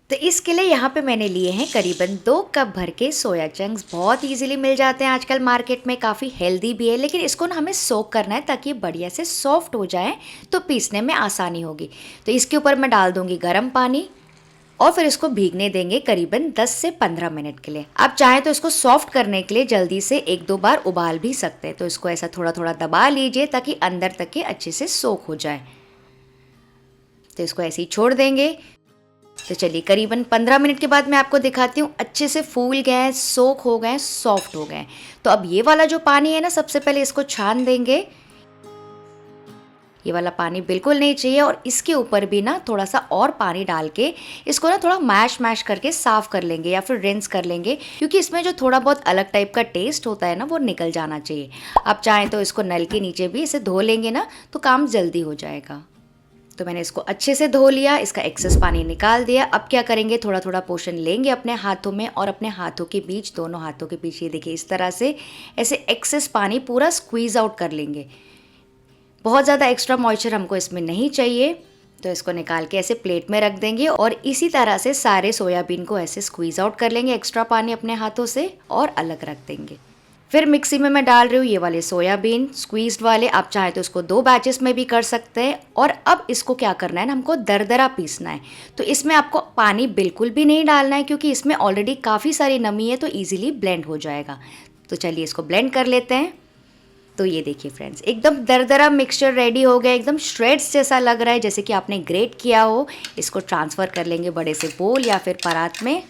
तो इसके लिए यहाँ पे मैंने लिए हैं करीबन 2 कप भर के सोया चंक्स। बहुत इजीली मिल जाते हैं आजकल मार्केट में, काफ़ी हेल्दी भी है, लेकिन इसको ना हमें सोक करना है ताकि ये बढ़िया से सॉफ्ट हो जाए, तो पीसने में आसानी होगी। तो इसके ऊपर मैं डाल दूँगी गर्म पानी और फिर इसको भीगने देंगे करीबन 10 से 15 मिनट के लिए। आप चाहें तो इसको सॉफ्ट करने के लिए जल्दी से 1-2 बार उबाल भी सकते हैं। तो इसको ऐसा थोड़ा थोड़ा दबा लीजिए ताकि अंदर तक के अच्छे से सोक हो जाए। तो इसको ऐसे ही छोड़ देंगे। तो चलिए करीबन 15 मिनट के बाद मैं आपको दिखाती हूँ, अच्छे से फूल गए हैं, सोक हो गए हैं, सॉफ्ट हो गए हैं। तो अब ये वाला जो पानी है ना, सबसे पहले इसको छान देंगे। ये वाला पानी बिल्कुल नहीं चाहिए और इसके ऊपर भी ना थोड़ा सा और पानी डाल के इसको ना थोड़ा मैश करके साफ़ कर लेंगे या फिर रिंस कर लेंगे, क्योंकि इसमें जो थोड़ा बहुत अलग टाइप का टेस्ट होता है ना, वो निकल जाना चाहिए। आप चाहें तो इसको नल के नीचे भी इसे धो लेंगे ना, तो काम जल्दी हो जाएगा। तो मैंने इसको अच्छे से धो लिया, इसका एक्सेस पानी निकाल दिया। अब क्या करेंगे, थोड़ा थोड़ा पोर्शन लेंगे अपने हाथों में और अपने हाथों के बीच, दोनों हाथों के बीच, ये देखिए इस तरह से ऐसे एक्सेस पानी पूरा स्क्वीज़ आउट कर लेंगे। बहुत ज़्यादा एक्स्ट्रा मॉइस्चर हमको इसमें नहीं चाहिए। तो इसको निकाल के ऐसे प्लेट में रख देंगे और इसी तरह से सारे सोयाबीन को ऐसे स्क्वीज़ आउट कर लेंगे एक्स्ट्रा पानी अपने हाथों से और अलग रख देंगे। फिर मिक्सी में मैं डाल रही हूँ ये वाले सोयाबीन स्क्वीज्ड वाले। आप चाहें तो इसको 2 बैचेस में भी कर सकते हैं। और अब इसको क्या करना है ना, हमको दरदरा पीसना है। तो इसमें आपको पानी बिल्कुल भी नहीं डालना है, क्योंकि इसमें ऑलरेडी काफ़ी सारी नमी है, तो ईजिली ब्लेंड हो जाएगा। तो चलिए इसको ब्लेंड कर लेते हैं। तो ये देखिए फ्रेंड्स, एकदम दरदरा मिक्सचर रेडी हो गया, एकदम श्रेड्स जैसा लग रहा है, जैसे कि आपने ग्रेट किया हो। इसको ट्रांसफ़र कर लेंगे बड़े से बोल या फिर परात में।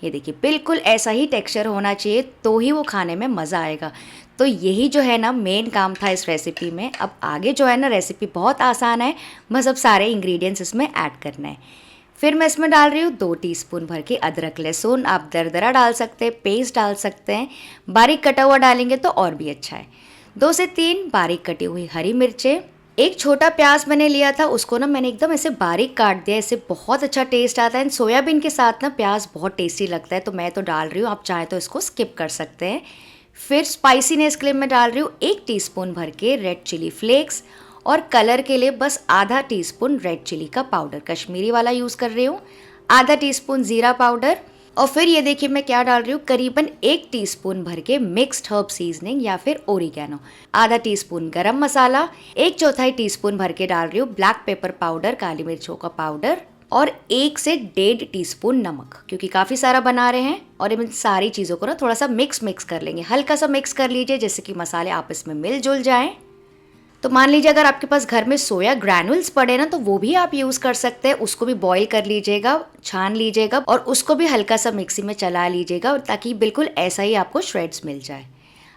ये देखिए बिल्कुल ऐसा ही टेक्सचर होना चाहिए, तो ही वो खाने में मज़ा आएगा। तो यही जो है ना मेन काम था इस रेसिपी में। अब आगे जो है ना, रेसिपी बहुत आसान है, बस अब सारे इंग्रेडिएंट्स इसमें ऐड करना है। फिर मैं इसमें डाल रही हूँ 2 टीस्पून भर के अदरक लहसुन। आप दरदरा डाल सकते हैं, पेस्ट डाल सकते हैं, बारीक कटा हुआ डालेंगे तो और भी अच्छा है। 2 से 3 बारीक कटी हुई हरी मिर्चें। एक छोटा प्याज मैंने लिया था, उसको ना मैंने एकदम ऐसे बारीक काट दिया। इससे बहुत अच्छा टेस्ट आता है। सोयाबीन के साथ ना प्याज बहुत टेस्टी लगता है, तो मैं तो डाल रही हूँ, आप चाहें तो इसको स्किप कर सकते हैं। फिर स्पाइसीनेस के लिए मैं डाल रही हूँ 1 टीस्पून भर के रेड चिली फ्लेक्स और कलर के लिए बस आधा टीस्पून रेड चिली का पाउडर, कश्मीरी वाला यूज़ कर रही हूँ, आधा टीस्पून ज़ीरा पाउडर। और फिर ये देखिए मैं क्या डाल रही हूँ, करीबन 1 टीस्पून भर के मिक्स्ड हर्ब सीजनिंग या फिर ओरिगैनो, आधा टीस्पून गरम मसाला, 1/4 टीस्पून भर के डाल रही हूँ ब्लैक पेपर पाउडर, काली मिर्चों का पाउडर, और 1 से 1.5 टीस्पून नमक, क्योंकि काफ़ी सारा बना रहे हैं। और इन सारी चीज़ों को ना थोड़ा सा मिक्स कर लेंगे, हल्का सा मिक्स कर लीजिए, जैसे कि मसाले आपस में मिल जुल जाएँ। तो मान लीजिए अगर आपके पास घर में सोया ग्रैनुल्स पड़े ना, तो वो भी आप यूज़ कर सकते हैं। उसको भी बॉईल कर लीजिएगा, छान लीजिएगा और उसको भी हल्का सा मिक्सी में चला लीजिएगा, ताकि बिल्कुल ऐसा ही आपको श्रेड्स मिल जाए।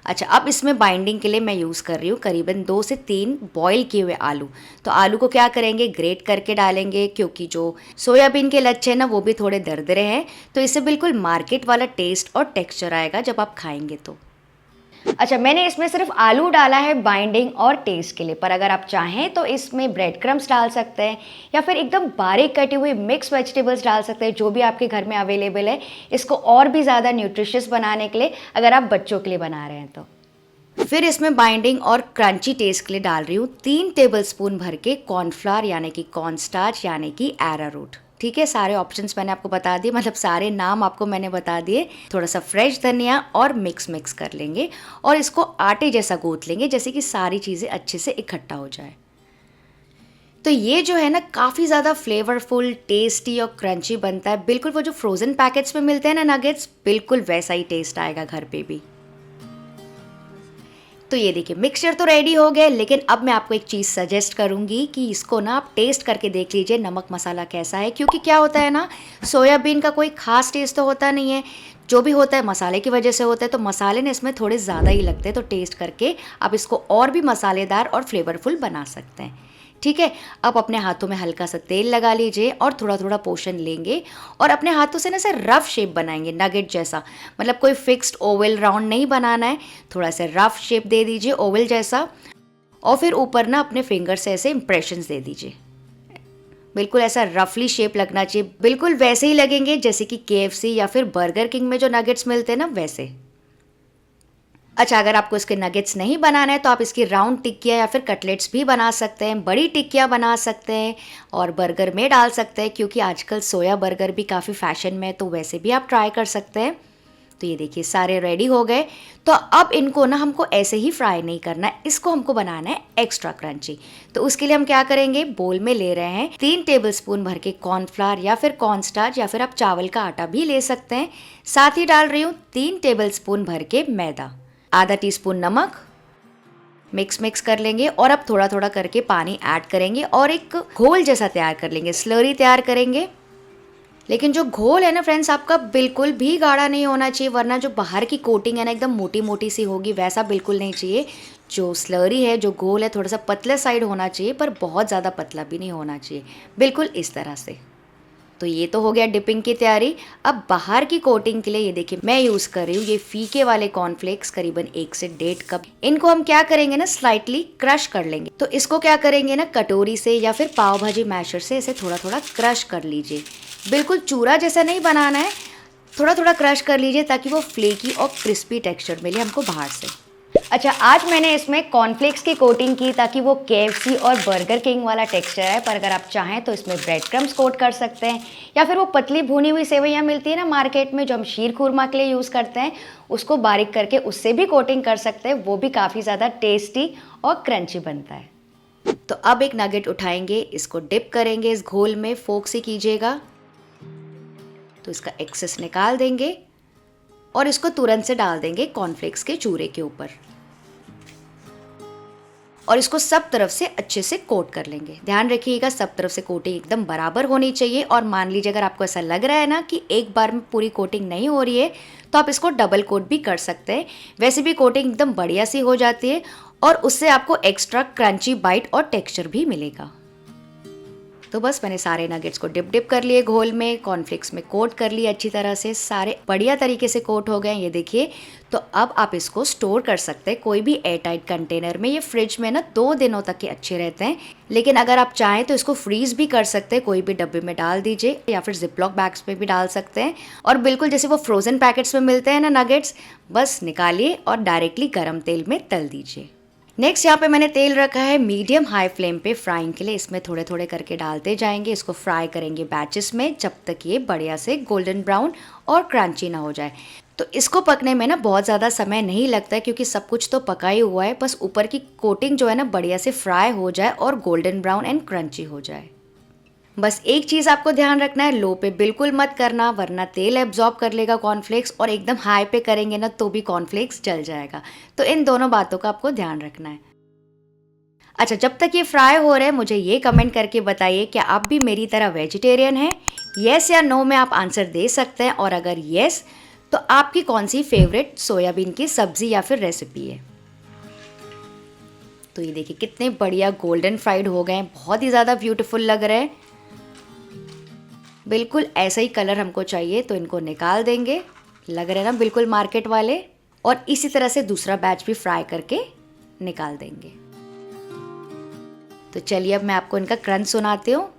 अच्छा, अब इसमें बाइंडिंग के लिए मैं यूज़ कर रही हूँ करीबन 2 से 3 बॉईल किए हुए आलू। तो आलू को क्या करेंगे, ग्रेट करके डालेंगे, क्योंकि जो सोयाबीन के लच्छे ना वो भी थोड़े दरदरे हैं, तो इससे बिल्कुल मार्केट वाला टेस्ट और टेक्सचर आएगा जब आप खाएंगे तो। अच्छा, मैंने इसमें सिर्फ आलू डाला है बाइंडिंग और टेस्ट के लिए, पर अगर आप चाहें तो इसमें ब्रेड क्रम्स डाल सकते हैं या फिर एकदम बारीक कटी हुई मिक्स वेजिटेबल्स डाल सकते हैं, जो भी आपके घर में अवेलेबल है, इसको और भी ज़्यादा न्यूट्रिशियस बनाने के लिए, अगर आप बच्चों के लिए बना रहे हैं तो। फिर इसमें बाइंडिंग और क्रंची टेस्ट के लिए डाल रही हूँ 3 टेबलस्पून भर के कॉर्नफ्लावर यानी कि कॉर्नस्टार्च यानी कि एरारूट। ठीक है, सारे ऑप्शंस मैंने आपको बता दिए, मतलब सारे नाम आपको मैंने बता दिए। थोड़ा सा फ्रेश धनिया और मिक्स कर लेंगे और इसको आटे जैसा गूंथ लेंगे, जैसे कि सारी चीज़ें अच्छे से इकट्ठा हो जाए। तो ये जो है ना काफ़ी ज़्यादा फ्लेवरफुल, टेस्टी और क्रंची बनता है। बिल्कुल वो जो फ्रोज़न पैकेट्स में मिलते हैं ना नगेट्स, बिल्कुल वैसा ही टेस्ट आएगा घर पे भी। तो ये देखिए मिक्सचर तो रेडी हो गया, लेकिन अब मैं आपको एक चीज़ सजेस्ट करूँगी कि इसको ना आप टेस्ट करके देख लीजिए नमक मसाला कैसा है, क्योंकि क्या होता है ना, सोयाबीन का कोई ख़ास टेस्ट तो होता नहीं है, जो भी होता है मसाले की वजह से होता है। तो मसाले ने इसमें थोड़े ज़्यादा ही लगते हैं, तो टेस्ट करके आप इसको और भी मसालेदार और फ्लेवरफुल बना सकते हैं। ठीक है, अब अपने हाथों में हल्का सा तेल लगा लीजिए और थोड़ा थोड़ा पोर्शन लेंगे और अपने हाथों से ना ऐसे रफ शेप बनाएंगे नगेट जैसा, मतलब कोई फिक्स्ड ओवल राउंड नहीं बनाना है, थोड़ा सा रफ शेप दे दीजिए ओवल जैसा। और फिर ऊपर ना अपने फिंगर से ऐसे इंप्रेशंस दे दीजिए, बिल्कुल ऐसा रफली शेप लगना चाहिए, बिल्कुल वैसे ही लगेंगे जैसे कि KFC या फिर बर्गर किंग में जो नगेट्स मिलते हैं ना, वैसे। अच्छा, अगर आपको इसके नगेट्स नहीं बनाना है तो आप इसकी राउंड टिक्कियाँ या फिर कटलेट्स भी बना सकते हैं, बड़ी टिक्कियाँ बना सकते हैं और बर्गर में डाल सकते हैं, क्योंकि आजकल सोया बर्गर भी काफ़ी फैशन में है, तो वैसे भी आप ट्राई कर सकते हैं। तो ये देखिए सारे रेडी हो गए। तो अब इनको ना हमको ऐसे ही फ्राई नहीं करना है, इसको हमको बनाना है एक्स्ट्रा क्रंची। तो उसके लिए हम क्या करेंगे, बोल में ले रहे हैं 3 टेबलस्पून भर के कॉर्नफ्लावर या फिर कॉर्नस्टार्च या फिर आप चावल का आटा भी ले सकते हैं। साथ ही डाल रही हूँ 3 टेबलस्पून भर के मैदा, आधा टीस्पून नमक। मिक्स कर लेंगे और अब थोड़ा थोड़ा करके पानी ऐड करेंगे और एक घोल जैसा तैयार कर लेंगे, स्लरी तैयार करेंगे। लेकिन जो घोल है ना फ्रेंड्स, आपका बिल्कुल भी गाढ़ा नहीं होना चाहिए, वरना जो बाहर की कोटिंग है ना एकदम मोटी मोटी सी होगी, वैसा बिल्कुल नहीं चाहिए। जो स्लरी है, जो घोल है, थोड़ा सा पतले साइड होना चाहिए, पर बहुत ज़्यादा पतला भी नहीं होना चाहिए, बिल्कुल इस तरह से। तो ये तो हो गया डिपिंग की तैयारी। अब बाहर की कोटिंग के लिए ये देखिए मैं यूज़ कर रही हूँ ये फीके वाले कॉर्नफ्लेक्स, करीबन 1 से 1.5 कप। इनको हम क्या करेंगे ना, स्लाइटली क्रश कर लेंगे। तो इसको क्या करेंगे ना, कटोरी से या फिर पाव भाजी मैशर से इसे थोड़ा थोड़ा क्रश कर लीजिए। बिल्कुल चूरा जैसा नहीं बनाना है, थोड़ा थोड़ा क्रश कर लीजिए ताकि वो फ्लेकी और क्रिस्पी टेक्सचर मिले हमको बाहर से। अच्छा, आज मैंने इसमें कॉर्नफ्लेक्स की कोटिंग की ताकि वो केएफसी और बर्गर किंग वाला टेक्सचर है, पर अगर आप चाहें तो इसमें ब्रेड क्रम्स कोट कर सकते हैं, या फिर वो पतली भुनी हुई सेवइयाँ मिलती है ना मार्केट में, जो हम शीर खुरमा के लिए यूज़ करते हैं, उसको बारीक करके उससे भी कोटिंग कर सकते हैं। वो भी काफ़ी ज़्यादा टेस्टी और क्रंची बनता है। तो अब एक नगेट उठाएंगे, इसको डिप करेंगे इस घोल में, फोक से कीजिएगा तो इसका एक्सेस निकाल देंगे और इसको तुरंत से डाल देंगे कॉर्नफ्लेक्स के चूरे के ऊपर और इसको सब तरफ से अच्छे से कोट कर लेंगे। ध्यान रखिएगा सब तरफ से कोटिंग एकदम बराबर होनी चाहिए। और मान लीजिए अगर आपको ऐसा लग रहा है ना कि एक बार में पूरी कोटिंग नहीं हो रही है, तो आप इसको डबल कोट भी कर सकते हैं। वैसे भी कोटिंग एकदम बढ़िया सी हो जाती है और उससे आपको एक्स्ट्रा क्रंची बाइट और टेक्सचर भी मिलेगा। तो बस मैंने सारे नगेट्स को डिप कर लिए घोल में, कॉर्नफ्लेक्स में कोट कर लिए अच्छी तरह से, सारे बढ़िया तरीके से कोट हो गए ये देखिए। तो अब आप इसको स्टोर कर सकते हैं कोई भी एयर टाइट कंटेनर में। ये फ्रिज में ना 2 दिनों तक के अच्छे रहते हैं, लेकिन अगर आप चाहें तो इसको फ्रीज भी कर सकते हैं, कोई भी डब्बे में डाल दीजिए या फिर जिपलॉक बैग्स में भी डाल सकते हैं। और बिल्कुल जैसे वो फ्रोजन पैकेट्स में मिलते हैं ना नगेट्स, बस निकालिए और डायरेक्टली गर्म तेल में तल दीजिए। नेक्स्ट यहाँ पे मैंने तेल रखा है मीडियम हाई फ्लेम पे फ्राइंग के लिए। इसमें थोड़े थोड़े करके डालते जाएंगे, इसको फ्राई करेंगे बैचेस में जब तक ये बढ़िया से गोल्डन ब्राउन और क्रंची ना हो जाए। तो इसको पकने में ना बहुत ज़्यादा समय नहीं लगता है, क्योंकि सब कुछ तो पका ही हुआ है, बस ऊपर की कोटिंग जो है ना बढ़िया से फ्राई हो जाए और गोल्डन ब्राउन एंड क्रंची हो जाए। बस एक चीज़ आपको ध्यान रखना है, लो पे बिल्कुल मत करना, वरना तेल एब्जॉर्ब कर लेगा कॉर्नफ्लेक्स, और एकदम हाई पे करेंगे ना तो भी कॉर्नफ्लेक्स जल जाएगा। तो इन दोनों बातों का आपको ध्यान रखना है। अच्छा, जब तक ये फ्राई हो रहे हैं मुझे ये कमेंट करके बताइए क्या आप भी मेरी तरह वेजिटेरियन हैं? येस या नो में आप आंसर दे सकते हैं, और अगर येस तो आपकी कौन सी फेवरेट सोयाबीन की सब्जी या फिर रेसिपी है? तो ये देखिए कितने बढ़िया गोल्डन फ्राइड हो गए हैं, बहुत ही ज़्यादा ब्यूटीफुल लग रहे हैं। बिल्कुल ऐसा ही कलर हमको चाहिए, तो इनको निकाल देंगे। लग रहे हैं ना बिल्कुल मार्केट वाले। और इसी तरह से दूसरा बैच भी फ्राई करके निकाल देंगे। तो चलिए अब मैं आपको इनका क्रंच सुनाती हूँ।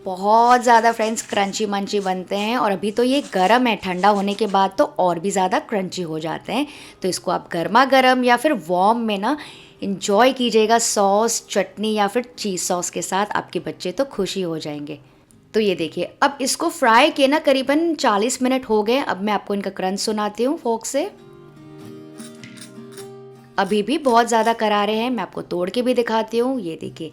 बहुत ज़्यादा फ्रेंड्स क्रंची मंची बनते हैं, और अभी तो ये गर्म है, ठंडा होने के बाद तो और भी ज़्यादा क्रंची हो जाते हैं। तो इसको आप गर्मा गर्म या फिर वार्म में ना इंजॉय कीजिएगा, सॉस, चटनी या फिर चीज़ सॉस के साथ। आपके बच्चे तो खुशी हो जाएंगे। तो ये देखिए अब इसको फ्राई किए ना करीबन 40 मिनट हो गए। अब मैं आपको इनका क्रंच सुनाती हूँ फोक से। अभी भी बहुत ज़्यादा करारे हैं, मैं आपको तोड़ के भी दिखाती हूँ। ये देखिए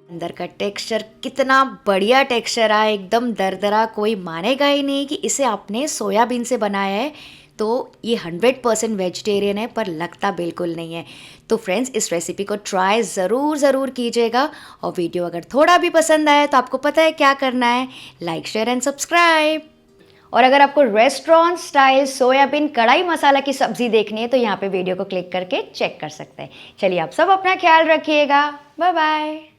अंदर का टेक्सचर कितना बढ़िया टेक्सचर आया, एकदम दरदरा। कोई मानेगा ही नहीं कि इसे आपने सोयाबीन से बनाया है। तो ये 100% वेजिटेरियन है, पर लगता बिल्कुल नहीं है। तो फ्रेंड्स इस रेसिपी को ट्राई ज़रूर कीजिएगा। और वीडियो अगर थोड़ा भी पसंद आया तो आपको पता है क्या करना है, लाइक शेयर एंड सब्सक्राइब। और अगर आपको रेस्टोरेंट स्टाइल सोयाबीन कढ़ाई मसाला की सब्जी देखनी है तो यहाँ पे वीडियो को क्लिक करके चेक कर सकते हैं। चलिए आप सब अपना ख्याल रखिएगा, बाय बाय।